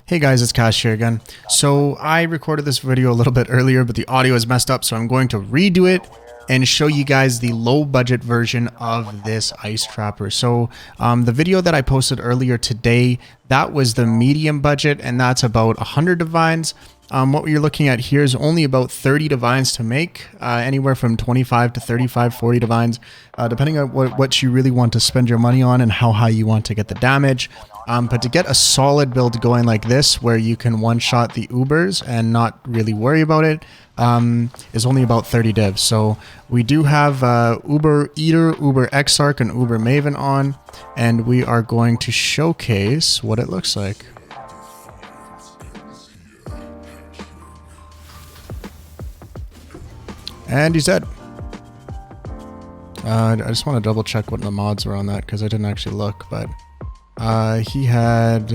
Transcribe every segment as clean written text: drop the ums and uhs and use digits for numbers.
Hey guys, it's Cash here again. So I recorded this video a little bit earlier, but the audio is messed up, so I'm going to redo it and show you guys the low budget version of this ice trapper. So the video that I posted earlier today, that was the medium budget, and that's about 100 divines. What you're looking at here is only about 30 divines to make, anywhere from 25 to 35, 40 divines, depending on what you really want to spend your money on and how high you want to get the damage. But to get a solid build going like this, where you can one-shot the Ubers and not really worry about it, is only about 30 divs. So we do have Uber Eater, Uber Exarch, and Uber Maven on, and we are going to showcase what it looks like. And he's dead. I just want to double check what the mods were on that, because I didn't actually look, but he had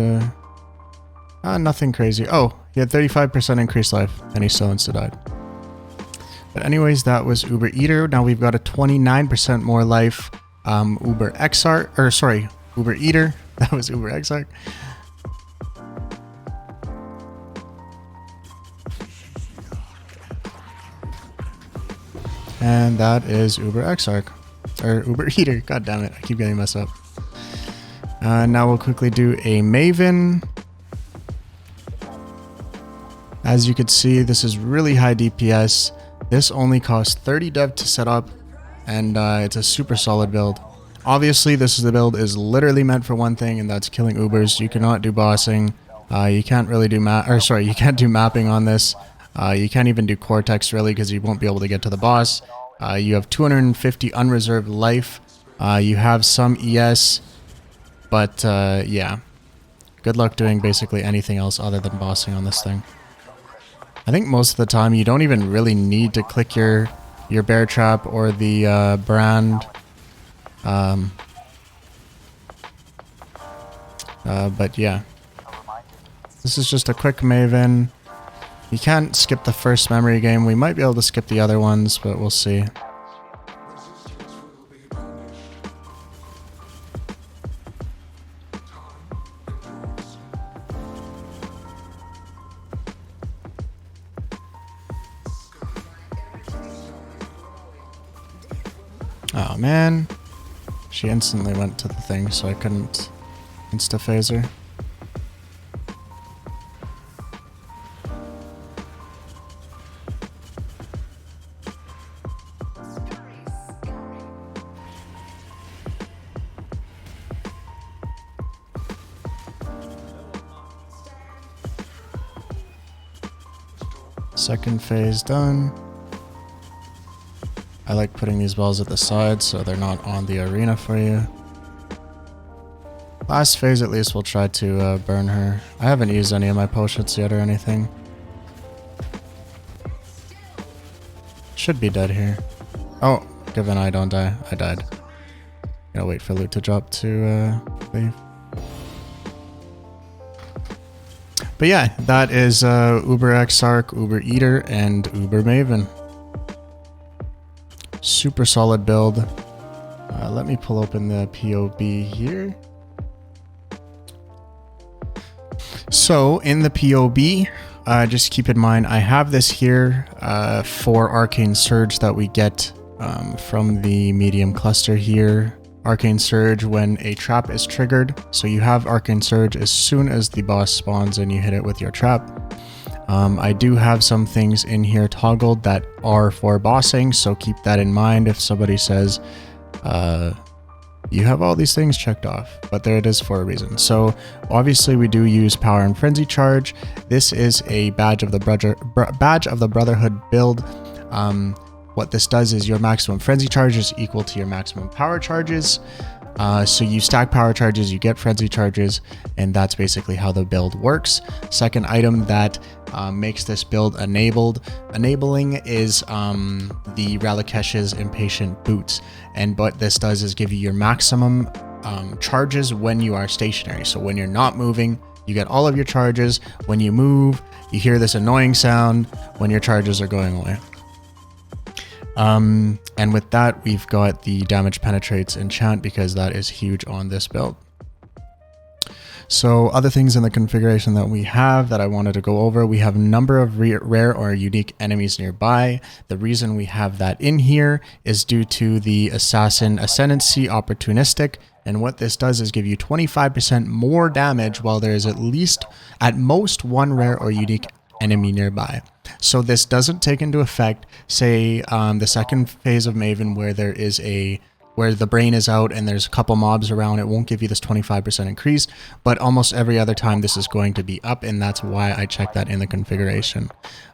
nothing crazy. Oh, he had 35% increased life, and he still insta-died. But anyways, that was Uber Eater. Now we've got a 29% more life Uber Exarch, or sorry, Uber Eater. That was Uber Exarch. And that is Uber Exarch, or Uber Eater. God damn it, I keep getting messed up. Now we'll quickly do a Maven. As you can see, this is really high DPS. This only costs 30 dev to set up, and it's a super solid build. Obviously, this is the build is literally meant for one thing, and that's killing Ubers. You cannot do bossing. You can't really do you can't do mapping on this. You can't even do Cortex really, because you won't be able to get to the boss. You have 250 unreserved life. You have some ES, but yeah. Good luck doing basically anything else other than bossing on this thing. I think most of the time you don't even really need to click your bear trap or the brand. But yeah. This is just a quick Maven. You can't skip the first memory game. We might be able to skip the other ones, but we'll see. Oh man. She instantly went to the thing, so I couldn't insta-phase her. Second phase done. I like putting these balls at the side so they're not on the arena for you. Last phase at least we'll try to burn her. I haven't used any of my potions yet or anything. Should be dead here. Oh, given I don't die, I died. Gotta wait for loot to drop to leave. But yeah, that is Uber Exarch, Uber Eater, and Uber Maven. Super solid build. Let me pull open the POB here. So in the POB, just keep in mind, I have this here for Arcane Surge that we get from the medium cluster here. Arcane Surge when a trap is triggered. So you have Arcane Surge as soon as the boss spawns and you hit it with your trap. I do have some things in here toggled that are for bossing, so keep that in mind if somebody says you have all these things checked off, but there it is for a reason. So obviously we do use Power and Frenzy Charge. This is a Badge of the Brotherhood build. What this does is your maximum frenzy charge is equal to your maximum power charges. So you stack power charges, you get frenzy charges, and that's basically how the build works. Second item that makes this build enabling is the Ralakesh's Impatient Boots. And what this does is give you your maximum charges when you are stationary. So when you're not moving, you get all of your charges. When you move, you hear this annoying sound when your charges are going away. And with that, we've got the damage penetrates enchant because that is huge on this build. So other things in the configuration that we have that I wanted to go over, we have a number of rare or unique enemies nearby. The reason we have that in here is due to the Assassin Ascendancy Opportunistic. And what this does is give you 25% more damage while there is at most one rare or unique enemy nearby. So this doesn't take into effect, say, the second phase of Maven where the brain is out and there's a couple mobs around. It won't give you this 25% increase, but almost every other time this is going to be up, and that's why I checked that in the configuration.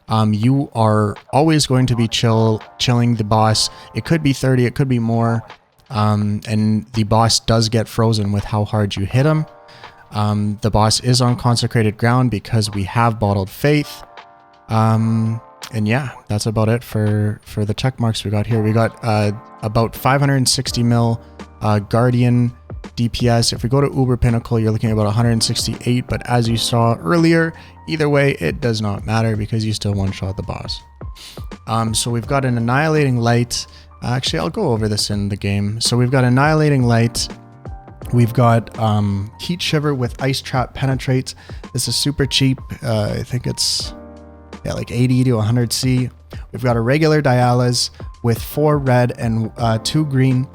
You are always going to be chilling the boss. It could be 30, it could be more, and the boss does get frozen with how hard you hit him. The boss is on consecrated ground because we have Bottled Faith. And yeah, that's about it for the check marks we got here. We got about 560 mil Guardian DPS. If we go to Uber Pinnacle, you're looking at about 168, but as you saw earlier, either way, it does not matter because you still one-shot the boss. So we've got an Annihilating Light. Actually, I'll go over this in the game. So we've got Annihilating Light. We've got Heat Shiver with Ice Trap Penetrates. This is super cheap. I think it's like 80 to 100 C. We've got a regular Dialysis with 4 red and 2 green.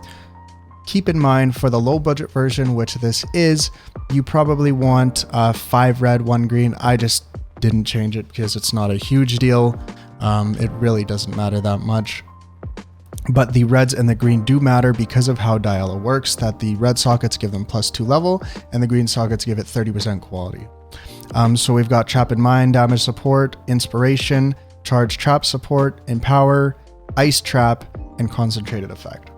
Keep in mind for the low budget version, which this is, you probably want 5 red, 1 green. I just didn't change it because it's not a huge deal. It really doesn't matter that much. But the reds and the green do matter because of how Diala works, that the red sockets give them +2 level and the green sockets give it 30% quality. So we've got Trap in Mind, Damage Support, Inspiration, Charge Trap Support, Empower, Ice Trap, and Concentrated Effect.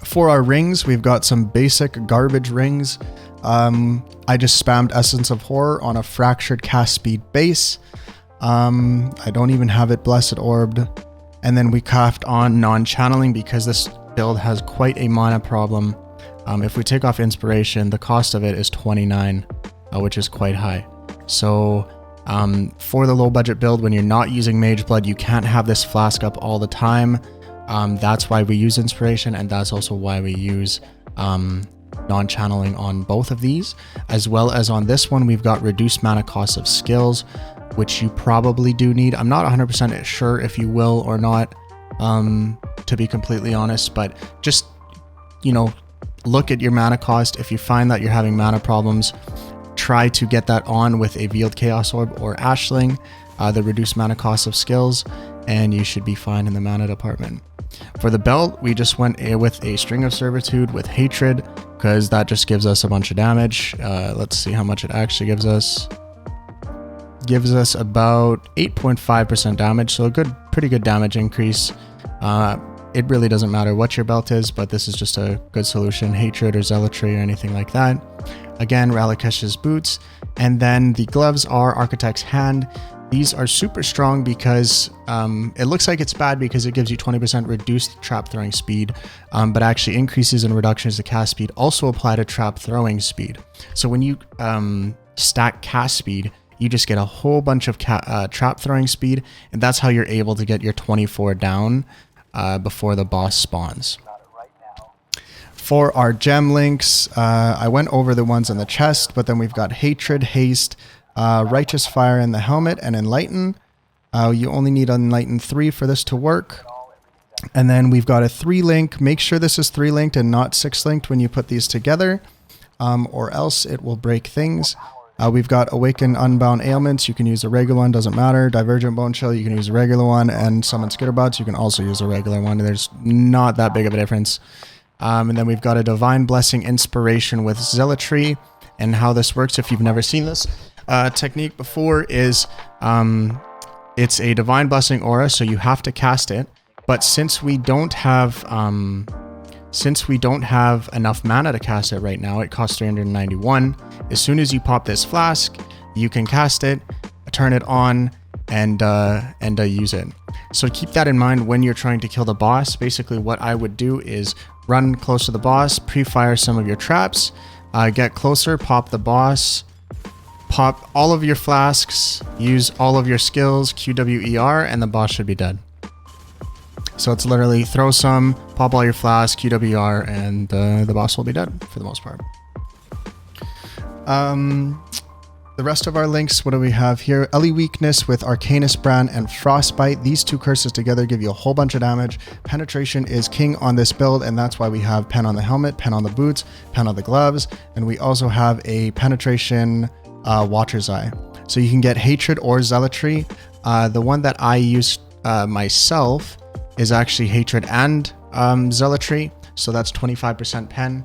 For our rings, we've got some basic garbage rings. I just spammed Essence of Horror on a Fractured Cast Speed base. I don't even have it Blessed Orbed. And then we craft on Non-Channeling because this build has quite a mana problem. If we take off Inspiration, the cost of it is 29, which is quite high. So for the low budget build, when you're not using Mageblood, you can't have this flask up all the time. That's why we use Inspiration, and that's also why we use Non-Channeling on both of these. As well as on this one, we've got Reduced Mana Cost of Skills, which you probably do need. I'm not 100% sure if you will or not, to be completely honest, but just, you know, look at your mana cost. If you find that you're having mana problems, try to get that on with a Veiled Chaos Orb or Ashling, the reduced mana cost of skills, and you should be fine in the mana department. For the belt, we just went with a String of Servitude with Hatred, because that just gives us a bunch of damage. Let's see how much it actually gives us. Gives us about 8.5% damage, so a pretty good damage increase. It really doesn't matter what your belt is, but this is just a good solution. Hatred or Zealotry or anything like that. Again, Ralakesh's Boots. And then the gloves are Architect's Hand. These are super strong because it looks like it's bad because it gives you 20% reduced trap throwing speed, but actually increases and reductions to cast speed also apply to trap throwing speed. So when you stack cast speed, you just get a whole bunch of trap throwing speed, and that's how you're able to get your 24 down before the boss spawns. For our gem links, I went over the ones in the chest, but then we've got Hatred, Haste, Righteous Fire in the helmet, and Enlighten. You only need Enlighten 3 for this to work. And then we've got a 3-link. Make sure this is 3-linked and not 6-linked when you put these together, or else it will break things. We've got Awaken Unbound Ailments. You can use a regular one, doesn't matter. Divergent Bone Chill, you can use a regular one. And Summon Skitterbots, you can also use a regular one. There's not that big of a difference. And then we've got a Divine Blessing Inspiration with Zealotry. And how this works, if you've never seen this technique before, is it's a Divine Blessing aura, so you have to cast it. But since we don't have enough mana to cast it right now, it costs 391. As soon as you pop this flask, you can cast it, turn it on, and use it. So keep that in mind when you're trying to kill the boss. Basically, what I would do is run close to the boss, pre-fire some of your traps, get closer, pop the boss, pop all of your flasks, use all of your skills, QWER, and the boss should be dead. So it's literally throw some, pop all your flasks, QWR, and the boss will be dead for the most part. The rest of our links, what do we have here? Ellie Weakness with Arcanus Brand and Frostbite. These two curses together give you a whole bunch of damage. Penetration is king on this build, and that's why we have Pen on the helmet, Pen on the boots, Pen on the gloves, and we also have a penetration Watcher's Eye. So you can get Hatred or Zealotry. The one that I use myself is actually Hatred and Zealotry, so that's 25% Pen.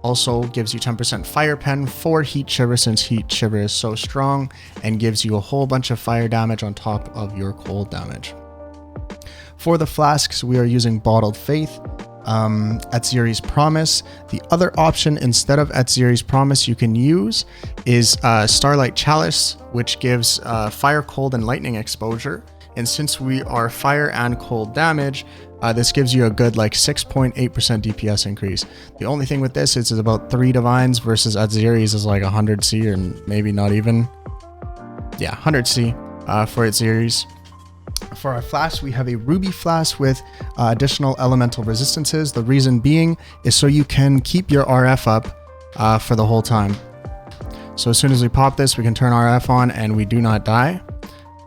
Also gives you 10% fire pen for Heat Shiver, since Heat Shiver is so strong and gives you a whole bunch of fire damage on top of your cold damage. For the flasks, we are using Bottled Faith, Etziri's Promise. The other option instead of Etziri's Promise you can use is Starlight Chalice, which gives fire, cold, and lightning exposure. And since we are fire and cold damage, this gives you a good like 6.8% DPS increase. The only thing with this is it's about 3 divines versus Etziri's is like 100 C, or maybe not even. Yeah, 100 C for Etziri's. For our flask, we have a Ruby Flask with additional elemental resistances. The reason being is so you can keep your RF up for the whole time. So as soon as we pop this, we can turn RF on and we do not die.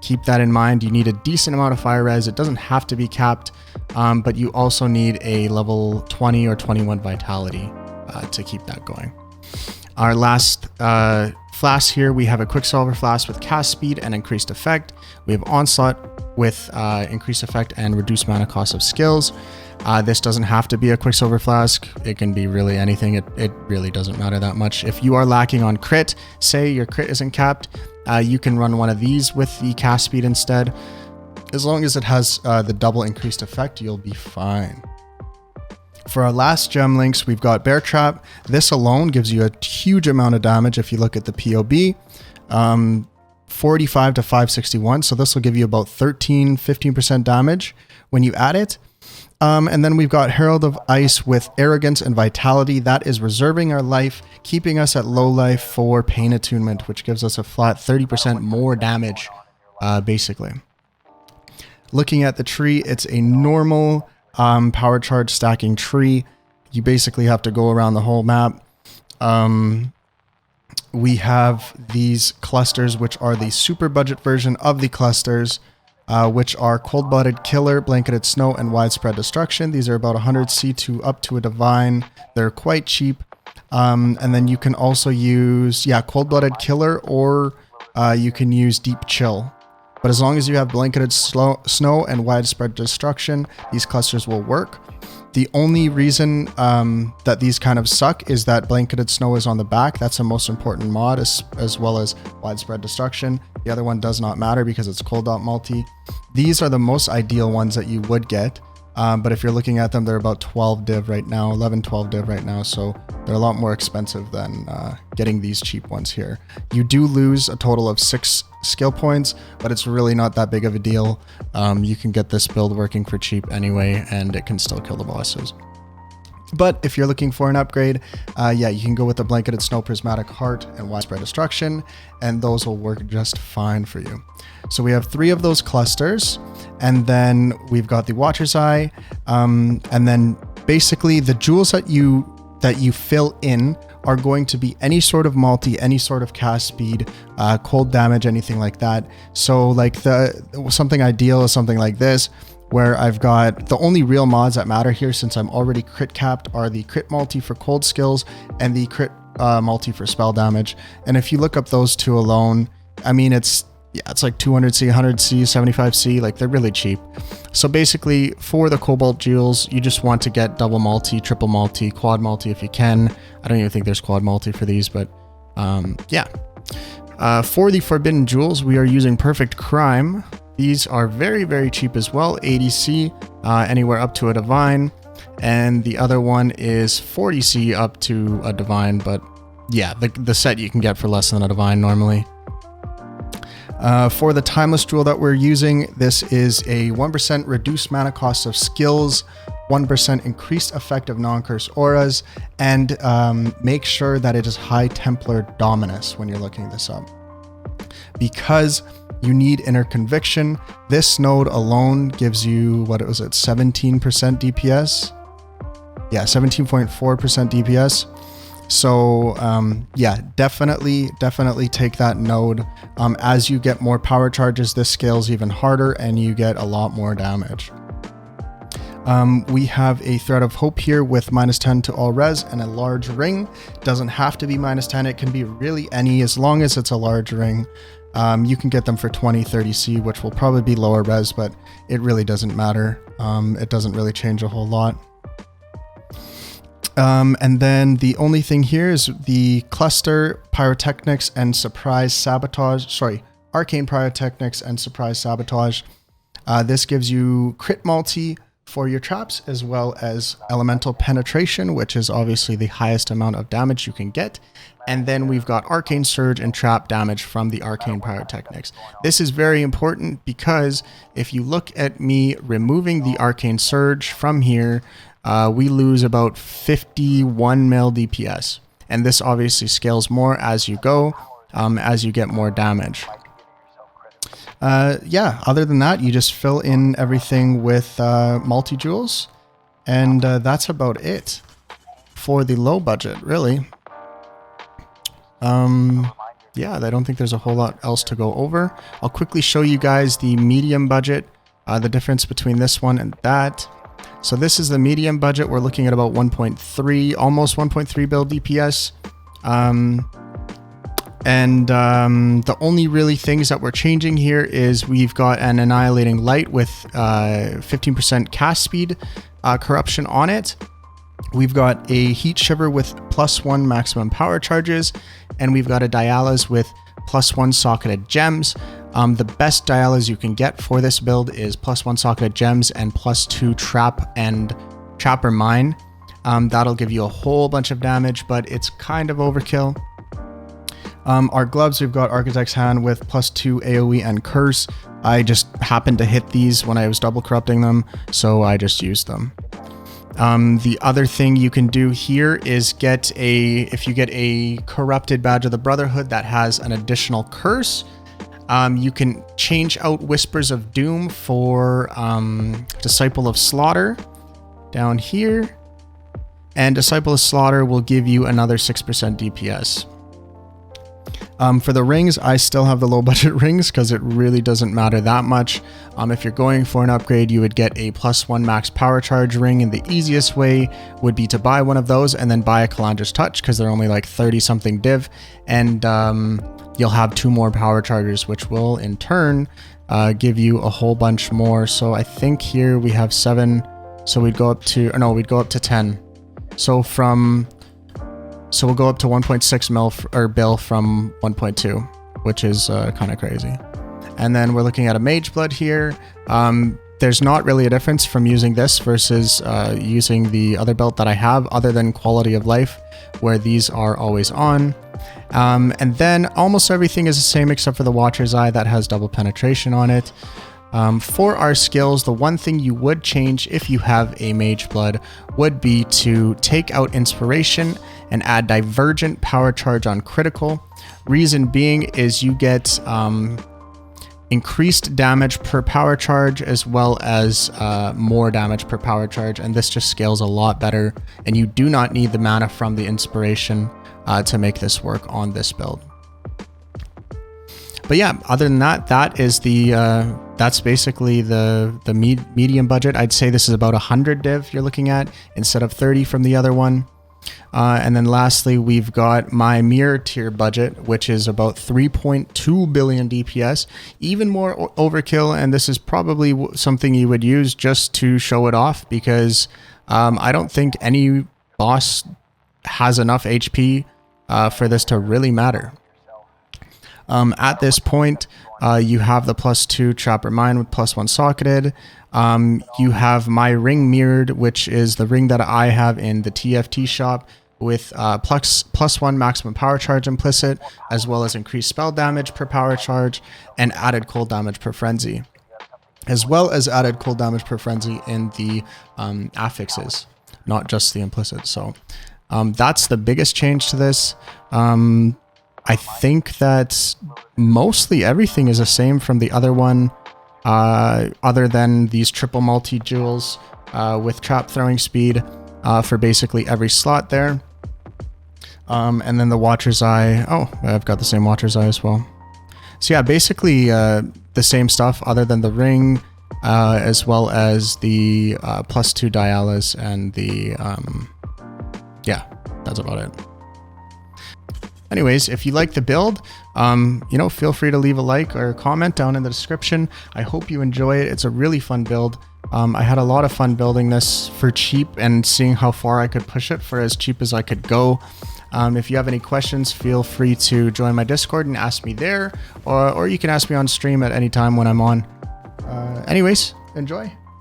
Keep that in mind. You need a decent amount of fire res. It doesn't have to be capped, but you also need a level 20 or 21 vitality to keep that going. Our last flask here, we have a Quicksilver Flask with cast speed and increased effect. We have Onslaught with increased effect and reduced mana cost of skills. This doesn't have to be a Quicksilver Flask. It can be really anything. It really doesn't matter that much. If you are lacking on crit, say your crit isn't capped, you can run one of these with the cast speed instead. As long as it has the double increased effect, you'll be fine. For our last gem links, we've got Bear Trap. This alone gives you a huge amount of damage if you look at the POB. 45 to 561, so this will give you about 15% damage when you add it. And then we've got Herald of Ice with Arrogance and Vitality. That is reserving our life, keeping us at low life for Pain Attunement, which gives us a flat 30% more damage, basically. Looking at the tree, it's a normal power charge stacking tree. You basically have to go around the whole map. We have these clusters, which are the super budget version of the clusters, which are Cold-Blooded Killer, Blanketed Snow, and Widespread Destruction. These are about 100 C2 up to a Divine. They're quite cheap. And then you can also use, Cold-Blooded Killer, or you can use Deep Chill. But as long as you have Blanketed Snow and Widespread Destruction, these clusters will work. The only reason that these kind of suck is that Blanketed Snow is on the back. That's the most important mod, as well as Widespread Destruction. The other one does not matter because it's cold dot multi. These are the most ideal ones that you would get. But if you're looking at them, they're about 12 div right now, 11, 12 div right now. So they're a lot more expensive than getting these cheap ones here. You do lose a total of 6 skill points, but it's really not that big of a deal. You can get this build working for cheap anyway, and it can still kill the bosses. But if you're looking for an upgrade, you can go with the Blanketed Snow, Prismatic Heart, and Widespread Destruction, and those will work just fine for you. So we have 3 of those clusters, and then we've got the Watcher's Eye, and then basically the jewels that you fill in are going to be any sort of multi, any sort of cast speed, cold damage, anything like that. So like something ideal is something like this, where I've got the only real mods that matter here, since I'm already crit capped, are the crit multi for cold skills and the crit multi for spell damage. And if you look up those two alone, I mean, it's like 200C, 100C, 75C, like they're really cheap. So basically for the Cobalt Jewels, you just want to get double multi, triple multi, quad multi if you can. I don't even think there's quad multi for these, but for the Forbidden Jewels, we are using Perfect Crime. These are very, very cheap as well, 80C, anywhere up to a Divine. And the other one is 40C up to a Divine, but yeah, the set you can get for less than a Divine normally. For the Timeless Jewel that we're using, this is a 1% reduced mana cost of skills, 1% increased effect of non-curse auras, and make sure that it is High Templar Dominus when you're looking this up. Because you need Inner Conviction, this node alone gives you, 17% DPS? Yeah, 17.4% DPS. So yeah, definitely take that node. As you get more power charges, this scales even harder and you get a lot more damage. We have a Thread of Hope here with -10 to all res and a large ring. Doesn't have to be -10, it can be really any, as long as it's a large ring. You can get them for 20, 30C, which will probably be lower res, but it really doesn't matter. It doesn't really change a whole lot. And then the only thing here is the cluster, pyrotechnics, and surprise sabotage. Sorry, arcane pyrotechnics and surprise sabotage. This gives you crit multi for your traps, as well as elemental penetration, which is obviously the highest amount of damage you can get. And then we've got arcane surge and trap damage from the arcane pyrotechnics. This is very important because if you look at me removing the arcane surge from here, we lose about 51 mil DPS. And this obviously scales more as you go, as you get more damage. Yeah, other than that, you just fill in everything with multi-jewels, and that's about it for the low budget, really. Yeah, I don't think there's a whole lot else to go over. I'll quickly show you guys the medium budget, the difference between this one and that. So this is the medium budget. We're looking at about 1.3, almost 1.3 bill DPS. The only really things that we're changing here is we've got an Annihilating Light with 15% cast speed corruption on it. We've got a Heat Shiver with +1 maximum power charges, and we've got a Dialas with +1 socketed gems. The best Dialas you can get for this build is +1 socketed gems and +2 trap and trapper mine. That'll give you a whole bunch of damage, but it's kind of overkill. Our gloves, we've got Architect's Hand with +2 AoE and Curse. I just happened to hit these when I was double corrupting them, so I just used them. The other thing you can do here is if you get a corrupted Badge of the Brotherhood that has an additional curse, you can change out Whispers of Doom for Disciple of Slaughter down here, and Disciple of Slaughter will give you another 6% DPS. For the rings, I still have the low budget rings because it really doesn't matter that much. If you're going for an upgrade, you would get a +1 max power charge ring, and the easiest way would be to buy one of those and then buy a Calandra's Touch because they're only like 30 something div, and you'll have 2 more power chargers, which will in turn give you a whole bunch more. So I think here we have 7, so we'd go up to, or no, we'd go up to 10. So we'll go up to 1.6 mil or bill from 1.2, which is kind of crazy. And then we're looking at a Mageblood here. There's not really a difference from using this versus using the other belt that I have, other than quality of life, where these are always on. And then almost everything is the same except for the Watcher's Eye that has double penetration on it. For our skills, the one thing you would change if you have a Mageblood would be to take out Inspiration and add Divergent Power Charge on critical. Reason being is you get increased damage per power charge as well as more damage per power charge, and this just scales a lot better, and you do not need the mana from the Inspiration to make this work on this build. But yeah, other than that, that is that's basically the medium budget. I'd say this is about 100 div you're looking at instead of 30 from the other one. And then lastly, we've got my mirror tier budget, which is about 3.2 billion DPS, even more overkill. And this is probably something you would use just to show it off, because I don't think any boss has enough HP for this to really matter. At this point, you have the +2 Trapper Mine with +1 socketed. You have my ring mirrored, which is the ring that I have in the TFT shop with +1 maximum power charge implicit, as well as increased spell damage per power charge and added cold damage per frenzy, as well as added cold damage per frenzy in the affixes, not just the implicit. So that's the biggest change to this. I think that mostly everything is the same from the other one, other than these triple multi-jewels with trap throwing speed for basically every slot there. And then the Watcher's Eye. Oh, I've got the same Watcher's Eye as well. So yeah, basically the same stuff other than the ring, as well as the +2 Dialis and the, yeah, that's about it. Anyways, if you like the build, you know, feel free to leave a like or a comment down in the description. I hope you enjoy it. It's a really fun build. I had a lot of fun building this for cheap and seeing how far I could push it for as cheap as I could go. If you have any questions, feel free to join my Discord and ask me there, or you can ask me on stream at any time when I'm on. Anyways, enjoy.